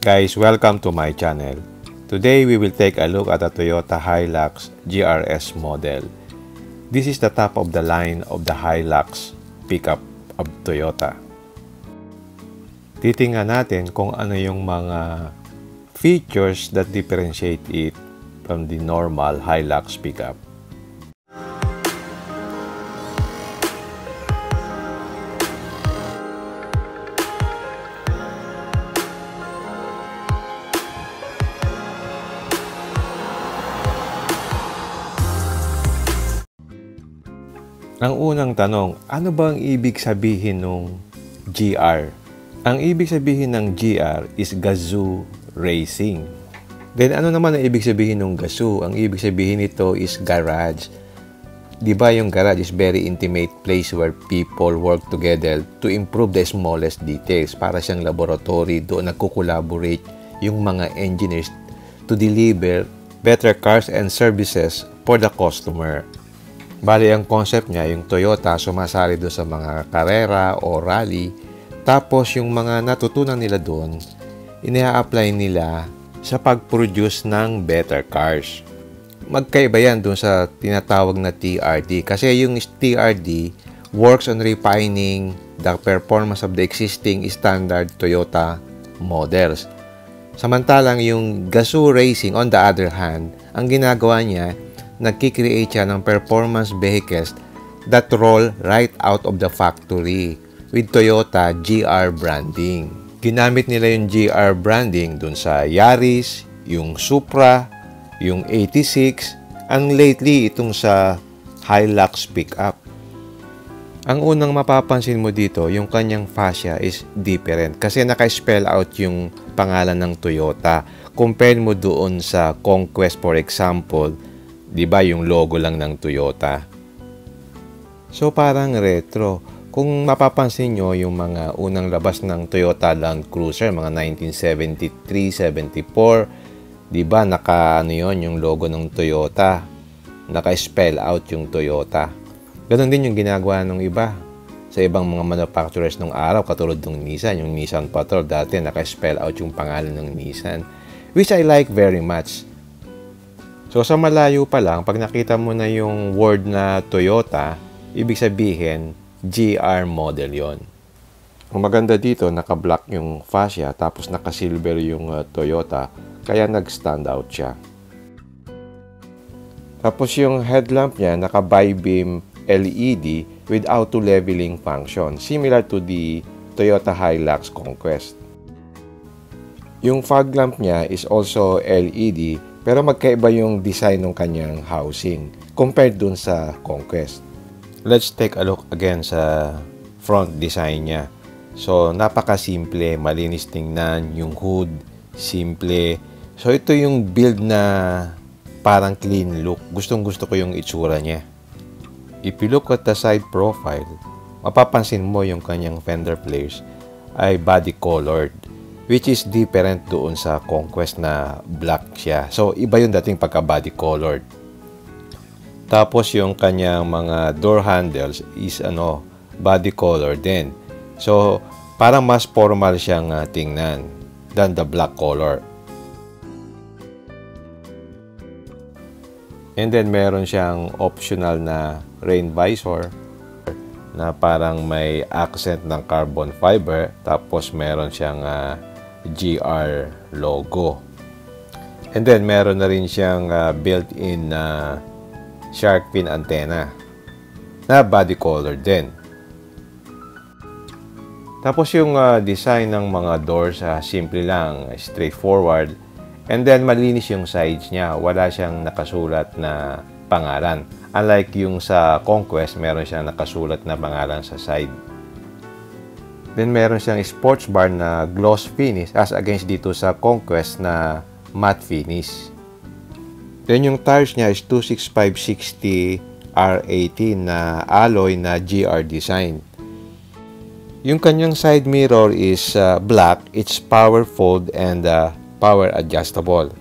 guys, welcome to my channel. Today we will take a look at the Toyota Hilux GRS model. This is the top of the line of the Hilux pickup of Toyota. Titingnan natin kung ano yung mga features that differentiate it from the normal Hilux pickup. Ang unang tanong, ano ba ang ibig sabihin ng GR? Ang ibig sabihin ng GR is Gazoo Racing. Then ano naman ang ibig sabihin ng Gazoo? Ang ibig sabihin nito is garage. Diba yung garage is very intimate place where people work together to improve the smallest details. Para siyang laboratory, doon nagko-collaborate yung mga engineers to deliver better cars and services for the customer. Bali, ang concept niya, yung Toyota sumasali doon sa mga karera o rally. Tapos, yung mga natutunan nila doon, ina-apply nila sa pag-produce ng better cars. Magkaiba yan doon sa tinatawag na TRD. Kasi yung TRD works on refining the performance of the existing standard Toyota models. Samantalang yung Gazoo Racing, on the other hand, ang ginagawa niya, nagkikreate siya ng performance vehicles that roll right out of the factory with Toyota GR branding. Ginamit nila yung GR branding dun sa Yaris, yung Supra, yung 86, and lately itong sa Hilux pickup. Ang unang mapapansin mo dito, yung kanyang fascia is different kasi naka-spell out yung pangalan ng Toyota. Compare mo doon sa Conquest, for example, diba yung logo lang ng Toyota. So parang retro. Kung mapapansin nyo yung mga unang labas ng Toyota Land Cruiser, mga 1973, 74, diba naka yung logo ng Toyota. Naka-spell out yung Toyota. Ganon din yung ginagawa ng iba sa ibang mga manufacturers ng araw, katulad ng Nissan. Yung Nissan Patrol dati naka-spell out yung pangalan ng Nissan, which I like very much. So sa malayo pa lang, pag nakita mo na yung word na Toyota, ibig sabihin GR model yon. Ang maganda dito, naka-black yung fascia, tapos naka-silver yung Toyota, kaya nag-stand out siya. Tapos yung headlamp niya, naka-bi-beam LED with auto-leveling function, similar to the Toyota Hilux Conquest. Yung fog lamp niya is also LED, pero magkaiba yung design ng kanyang housing compared dun sa Conquest. Let's take a look again sa front design niya. So, napaka-simple, malinis tingnan, yung hood, simple. So, ito yung build na parang clean look. Gustong-gusto ko yung itsura niya. If you look at the side profile, mapapansin mo yung kanyang fender flares ay body colored, which is different doon sa Conquest na black siya. So, iba yung dating pagka-body colored. Tapos, yung kanyang mga door handles is body colored din. So, parang mas formal siyang tingnan than the black color. And then, meron siyang optional na rain visor na parang may accent ng carbon fiber. Tapos, meron siyang GR logo. And then, meron na rin siyang built-in shark fin antenna na body color din. Tapos, yung design ng mga doors, simple lang, straightforward. And then, malinis yung sides niya. Wala siyang nakasulat na pangalan. Unlike yung sa Conquest, meron siyang nakasulat na pangalan sa side. Then, meron siyang sports bar na gloss finish as against dito sa Conquest na matte finish. Then, yung tires niya is 265/60 R18 na alloy na GR design. Yung kanyang side mirror is black. It's power fold and power adjustable.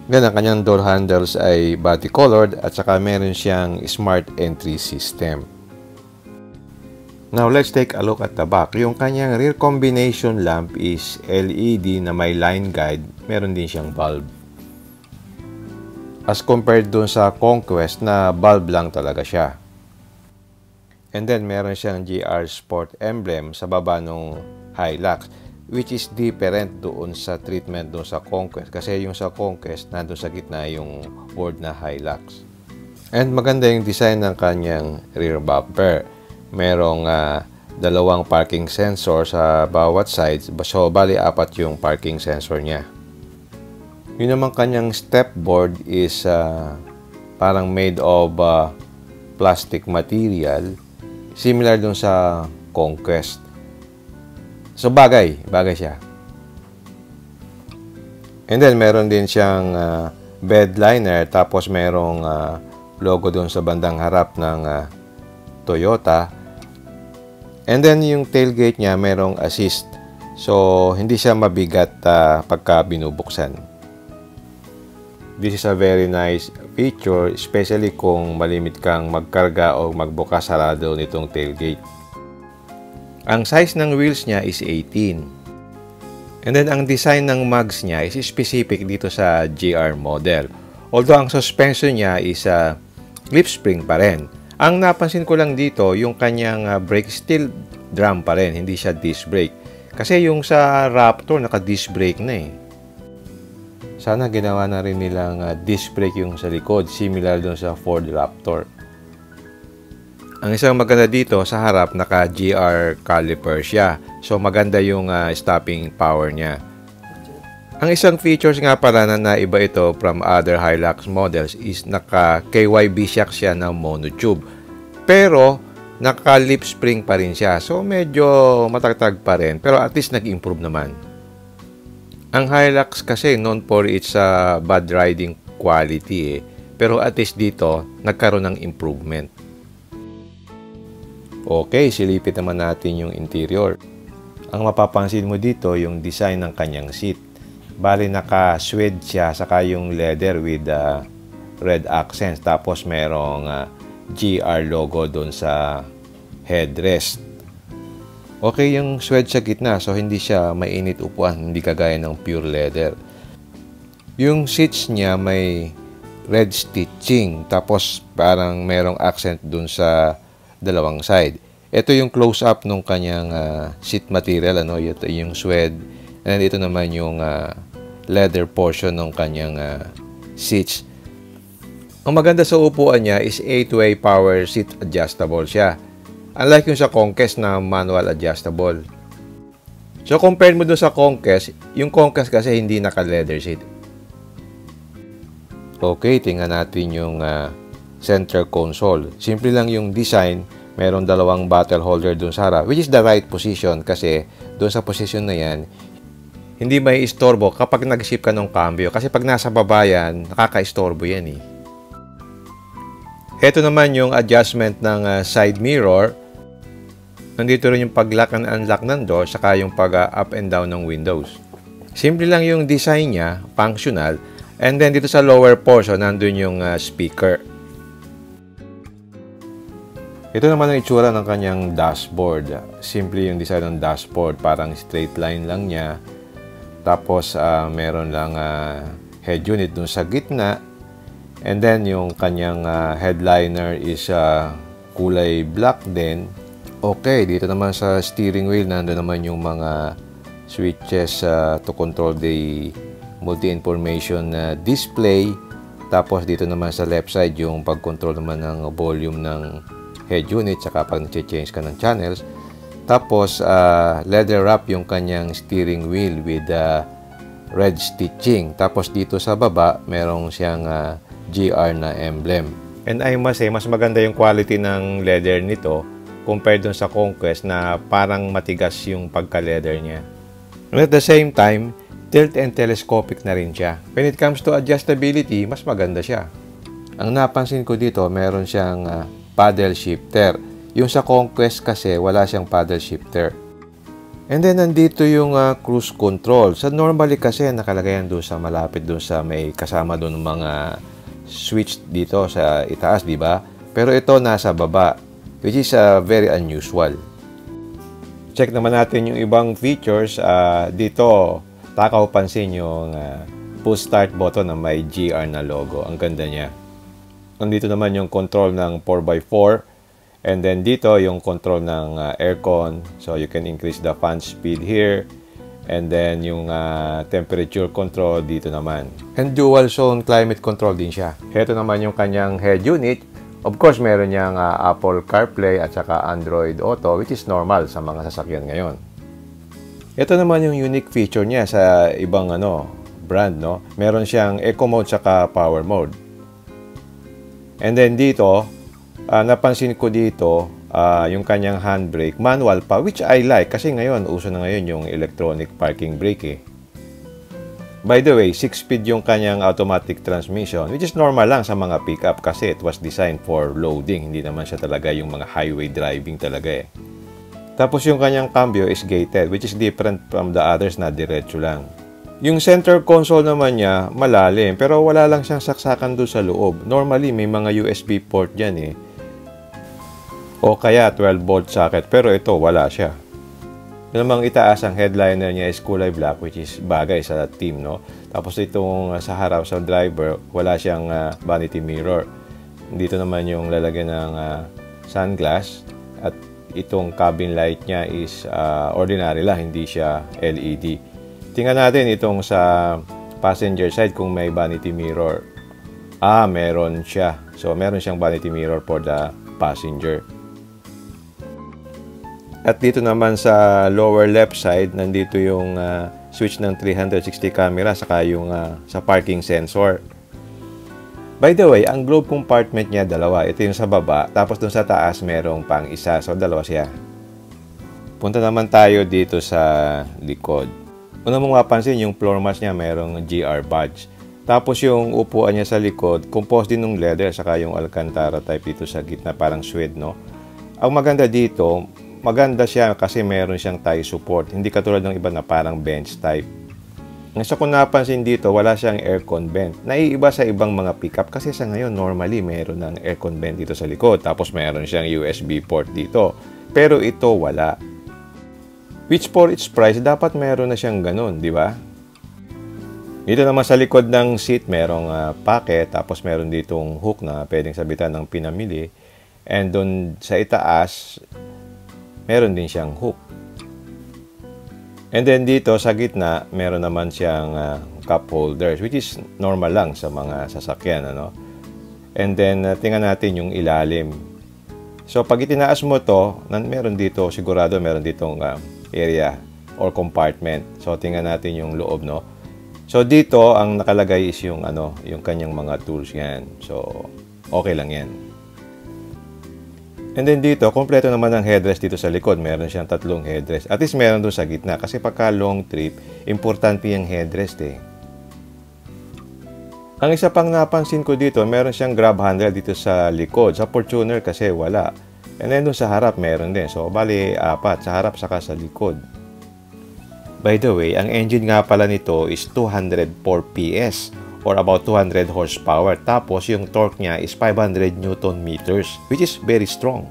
Ganun, kanyang door handles ay body colored at saka meron siyang smart entry system. Now, let's take a look at the back. Yung kanyang rear combination lamp is LED na may line guide. Meron din siyang bulb. As compared dun sa Conquest na bulb lang talaga siya. And then, meron siyang GR Sport emblem sa baba ng Hilux, which is different doon sa treatment doon sa Conquest. Kasi yung sa Conquest, nandun sa gitna yung word na Hilux. And maganda yung design ng kanyang rear bumper. Merong dalawang parking sensor sa bawat sides. So, bali, 4 yung parking sensor niya. Yun naman kanyang step board is parang made of plastic material. Similar dun sa Conquest. So, bagay siya. And then, meron din siyang bed liner. Tapos, merong logo dun sa bandang harap ng Toyota. And then, yung tailgate niya, merong assist. So, hindi siya mabigat pagka binubuksan. This is a very nice feature, especially kung malimit kang magkarga o magbukas sarado nitong tailgate. Ang size ng wheels niya is 18. And then, ang design ng mugs niya is specific dito sa GR model. Although, ang suspension niya is lip spring pa rin. Ang napansin ko lang dito, yung kanyang brake steel drum pa rin, hindi siya disc brake. Kasi yung sa Raptor, naka-disc brake na eh. Sana ginawa na rin nilang disc brake yung sa likod, similar dun sa Ford Raptor. Ang isang maganda dito, sa harap, naka-GR caliper siya. So, maganda yung stopping power niya. Ang isang features nga pala na naiba ito from other Hilux models is naka-KYB shock siya na monotube. Pero, naka-lip spring pa rin siya. So, medyo matagtag pa rin. Pero at least nag-improve naman. Ang Hilux kasi known for its bad riding quality eh. Pero at least dito, nagkaroon ng improvement. Okay, silipin naman natin yung interior. Ang mapapansin mo dito, yung design ng kanyang seat. Bali, naka-suede siya, saka yung leather with red accents. Tapos, merong GR logo doon sa headrest. Okay yung suede sa gitna, so hindi siya mainit upuan, hindi kagaya ng pure leather. Yung seats niya may red stitching, tapos parang merong accent doon sa dalawang side. Ito yung close-up ng kanyang seat material, ano? Ito yung suede. And ito naman yung leather portion ng kanyang seats. Ang maganda sa upuan niya is 8-way power seat adjustable siya. Unlike yung sa Conquest na manual adjustable. So, compare mo dun sa Conquest, yung Conquest kasi hindi naka-leather seat. Okay, tingnan natin yung center console. Simple lang yung design. Meron dalawang bottle holder dun sa harap, which is the right position kasi dun sa position na yan, hindi may istorbo kapag nag-shift ka ng cambio. Kasi pag nasa baba yan, nakaka-istorbo yan eh. Ito naman yung adjustment ng side mirror. Nandito rin yung pag-lock and unlock ng door, saka yung pag-up and down ng windows. Simple lang yung design niya, functional. And then dito sa lower portion, nandun yung speaker. Ito naman ang itsura ng kanyang dashboard. Simple yung design ng dashboard, parang straight line lang niya. Tapos meron lang head unit dun sa gitna. And then yung kanyang headliner is kulay black din. Okay, dito naman sa steering wheel, nandun naman yung mga switches to control the multi-information display. Tapos dito naman sa left side, yung pag-control naman ng volume ng head unit, saka pag nag-change ka ng channels. Tapos, leather wrap yung kanyang steering wheel with red stitching. Tapos dito sa baba, merong siyang GR na emblem. And I must say, mas maganda yung quality ng leather nito compared dun sa Conquest na parang matigas yung pagka-leather niya. And at the same time, tilt and telescopic na rin siya. When it comes to adjustability, mas maganda siya. Ang napansin ko dito, meron siyang paddle shifter. Yung sa Conquest kasi, wala siyang paddle shifter. And then, nandito yung cruise control. Sa normally kasi, nakalagay yan doon sa malapit doon sa may kasama doon mga switch dito sa itaas, di ba? Pero ito nasa baba, which is very unusual. Check naman natin yung ibang features. Dito, takaw pansin yung push start button na may GR na logo. Ang ganda niya. Nandito naman yung control ng 4x4. And then dito yung control ng aircon. So you can increase the fan speed here. And then yung temperature control dito naman. And dual zone climate control din siya. Ito naman yung kanyang head unit. Of course, meron niyang Apple CarPlay at saka Android Auto, which is normal sa mga sasakyan ngayon. Ito naman yung unique feature niya sa ibang brand, no? Meron siyang Eco Mode saka Power Mode. And then dito, napansin ko dito, yung kanyang handbrake, manual pa, which I like kasi ngayon, uso na ngayon yung electronic parking brake eh. By the way, 6-speed yung kanyang automatic transmission, which is normal lang sa mga pickup kasi it was designed for loading. Hindi naman siya talaga yung mga highway driving talaga eh. Tapos yung kanyang cambio is gated, which is different from the others na diretso lang. Yung center console naman niya, malalim, pero wala lang siyang saksakan doon sa loob. Normally, may mga USB port dyan eh. O kaya 12-volt socket, pero ito wala siya. Namang itaas ang headliner niya is kulay black, which is bagay sa team, no? Tapos itong sa harap sa driver, wala siyang vanity mirror. Dito naman yung lalagyan ng sunglass at itong cabin light niya is ordinary lang, hindi siya LED. Tingnan natin itong sa passenger side kung may vanity mirror. Meron siya. So meron siyang vanity mirror for the passenger. At dito naman sa lower left side, nandito yung switch ng 360 camera saka yung sa parking sensor. By the way, ang globe compartment niya dalawa. Ito yung sa baba, tapos dun sa taas merong pang isa. So dalawa siya. Punta naman tayo dito sa likod. Una mong mapansin yung floor mats niya merong GR badge. Tapos yung upuan niya sa likod, composed din ng leather saka yung Alcantara type dito sa gitna, parang suede, no? Ang maganda dito, maganda siya kasi meron siyang tie support. Hindi katulad ng iba na parang bench type. Nasa kung napansin dito, wala siyang aircon vent. Naiiba sa ibang mga pickup kasi sa ngayon, normally meron ng aircon vent dito sa likod. Tapos meron siyang USB port dito. Pero ito wala. Which for its price, dapat meron na siyang ganun, di ba? Dito naman sa likod ng seat, merong pocket. Tapos meron ditong hook na pwedeng sabitan ng pinamili. And doon sa itaas, meron din siyang hook. And then dito sa gitna, meron naman siyang cup holders, which is normal lang sa mga sasakyan, ano? And then tingnan natin yung ilalim. So pag itinaas mo to, meron dito, sigurado meron ditong area or compartment. So tingnan natin yung loob, no? So dito ang nakalagay is yung yung kanyang mga tools yan. So okay lang yan. And then dito, kompleto naman ang headrest dito sa likod. Meron siyang 3 headrest. At least meron doon sa gitna. Kasi pagka long trip, importante yung headrest eh. Ang isa pang napansin ko dito, meron siyang grab handle dito sa likod. Sa Fortuner kasi wala. And then doon sa harap, meron din. So, bali 4. Sa harap saka sa likod. By the way, ang engine nga pala nito is 204 PS. Or about 200 horsepower. Tapos, yung torque niya is 500 Newton meters, which is very strong.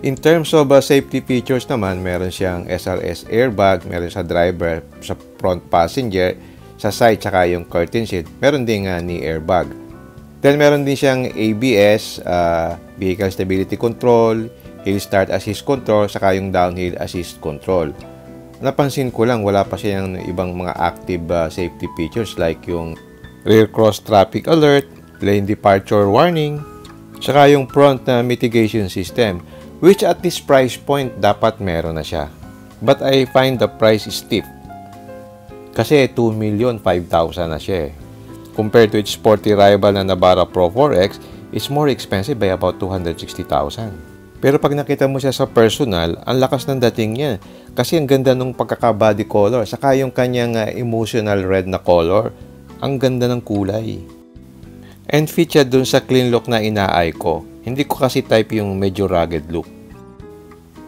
In terms of safety features naman, meron siyang SRS airbag, meron sa driver, sa front passenger, sa side, tsaka yung curtain seat. Meron din knee airbag. Then, meron din siyang ABS, Vehicle Stability Control, Hill Start Assist Control, saka yung Downhill Assist Control. Napansin ko lang, wala pa siyang ibang mga active safety features like yung rear cross traffic alert, lane departure warning, saka yung front mitigation system, which at this price point dapat meron na siya. But I find the price steep. Kasi 2,500,000 na siya eh. Compared to its sporty rival na Navara Pro 4X, it's more expensive by about 260,000. Pero pag nakita mo siya sa personal, ang lakas ng dating niya. Kasi ang ganda ng pagkaka-body color, saka yung kanyang emotional red na color, ang ganda ng kulay. And featured dun sa clean look na inaay ko. Hindi ko kasi type yung medyo rugged look.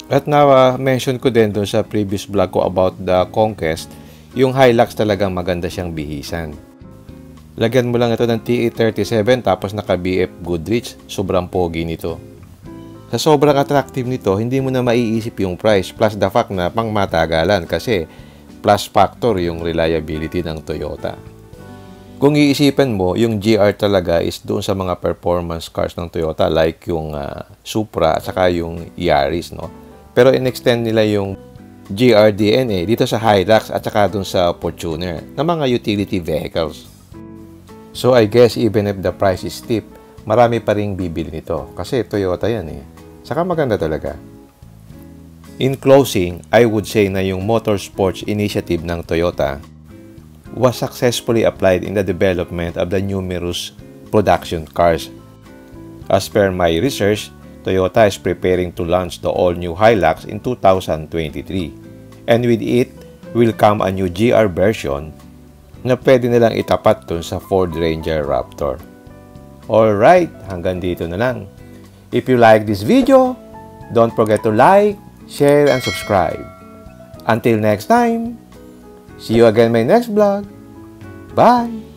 At na-mention ko din dun sa previous vlog ko about the Conquest, yung Hilux talagang maganda siyang bihisan. Lagyan mo lang ito ng TE37 tapos naka BF Goodrich, sobrang pogi nito. Sa sobrang attractive nito, hindi mo na maiisip yung price plus the fact na pangmatagalan kasi plus factor yung reliability ng Toyota. Kung iisipin mo, yung GR talaga is doon sa mga performance cars ng Toyota like yung Supra at saka yung Yaris, no? Pero in-extend nila yung GR DNA dito sa Hilux at saka doon sa Fortuner na mga utility vehicles. So I guess even if the price is steep, marami pa ring bibili nito kasi Toyota yan eh. Saka maganda talaga. In closing, I would say na yung motorsports initiative ng Toyota was successfully applied in the development of the numerous production cars. As per my research, Toyota is preparing to launch the all-new Hilux in 2023. And with it, will come a new GR version na pwede nilang itapat dun sa Ford Ranger Raptor. Alright, hanggang dito na lang. If you like this video, don't forget to like, share, and subscribe. Until next time, see you again in my next vlog. Bye!